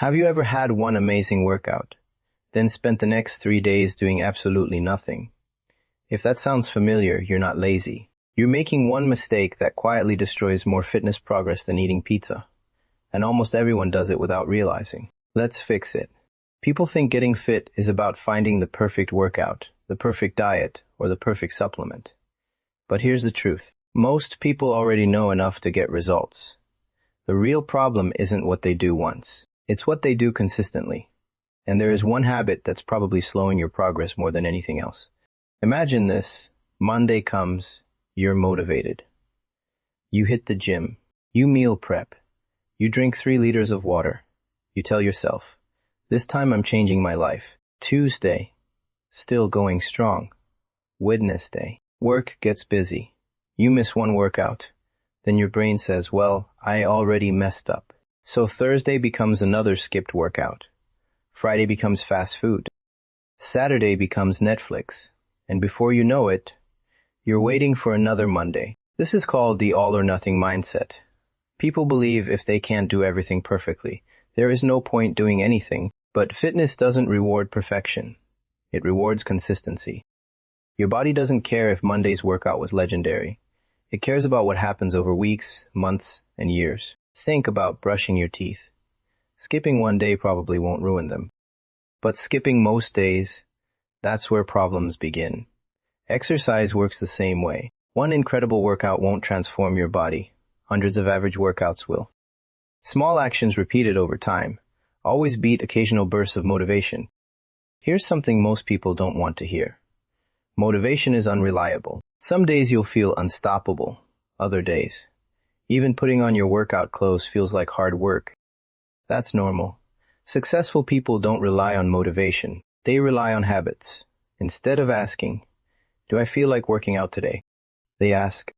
Have you ever had one amazing workout, then spent the next 3 days doing absolutely nothing? If that sounds familiar, you're not lazy. You're making one mistake that quietly destroys more fitness progress than eating pizza. And almost everyone does it without realizing. Let's fix it. People think getting fit is about finding the perfect workout, the perfect diet, or the perfect supplement. But here's the truth. Most people already know enough to get results. The real problem isn't what they do once. It's what they do consistently. And there is one habit that's probably slowing your progress more than anything else. Imagine this. Monday comes, you're motivated. You hit the gym. You meal prep. You drink 3 liters of water. You tell yourself, this time I'm changing my life. Tuesday, still going strong. Wednesday, work gets busy. You miss one workout. Then your brain says, well, I already messed up. So Thursday becomes another skipped workout. Friday becomes fast food. Saturday becomes Netflix. And before you know it, you're waiting for another Monday. This is called the all-or-nothing mindset. People believe if they can't do everything perfectly, there is no point doing anything. But fitness doesn't reward perfection. It rewards consistency. Your body doesn't care if Monday's workout was legendary. It cares about what happens over weeks, months, and years. Think about brushing your teeth. Skipping one day probably won't ruin them. But skipping most days, that's where problems begin. Exercise works the same way. One incredible workout won't transform your body. Hundreds of average workouts will. Small actions repeated over time always beat occasional bursts of motivation. Here's something most people don't want to hear. Motivation is unreliable. Some days you'll feel unstoppable. Other days, even putting on your workout clothes feels like hard work. That's normal. Successful people don't rely on motivation. They rely on habits. Instead of asking, do I feel like working out today? They ask,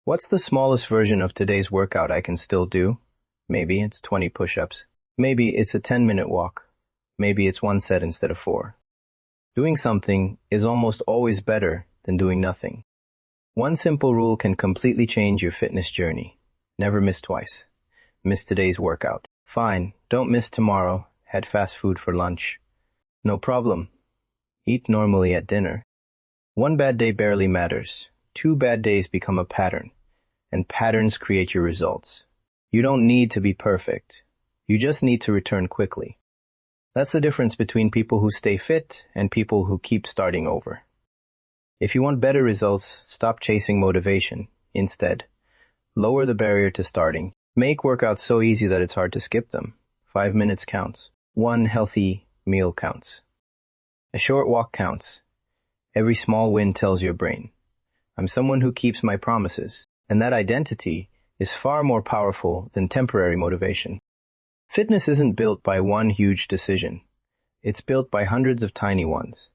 what's the smallest version of today's workout I can still do? Maybe it's 20 push-ups. Maybe it's a 10-minute walk. Maybe it's 1 set instead of 4. Doing something is almost always better than doing nothing. One simple rule can completely change your fitness journey. Never miss twice. Miss today's workout. Fine, don't miss tomorrow. Had fast food for lunch. No problem. Eat normally at dinner. One bad day barely matters. 2 bad days become a pattern. And patterns create your results. You don't need to be perfect. You just need to return quickly. That's the difference between people who stay fit and people who keep starting over. If you want better results, stop chasing motivation. Instead, lower the barrier to starting. Make workouts so easy that it's hard to skip them. 5 minutes counts. 1 healthy meal counts. A short walk counts. Every small win tells your brain, I'm someone who keeps my promises. And that identity is far more powerful than temporary motivation. Fitness isn't built by one huge decision. It's built by hundreds of tiny ones.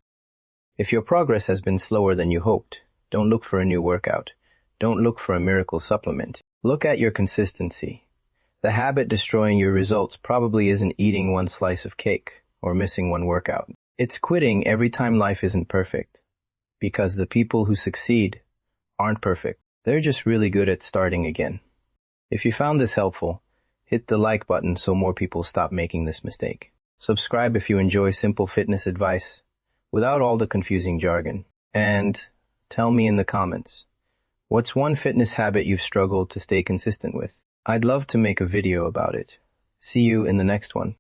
If your progress has been slower than you hoped, don't look for a new workout. Don't look for a miracle supplement. Look at your consistency. The habit destroying your results probably isn't eating 1 slice of cake or missing 1 workout. It's quitting every time life isn't perfect. Because the people who succeed aren't perfect. They're just really good at starting again. If you found this helpful, hit the like button so more people stop making this mistake. Subscribe if you enjoy simple fitness advice without all the confusing jargon. And tell me in the comments, what's one fitness habit you've struggled to stay consistent with? I'd love to make a video about it. See you in the next one.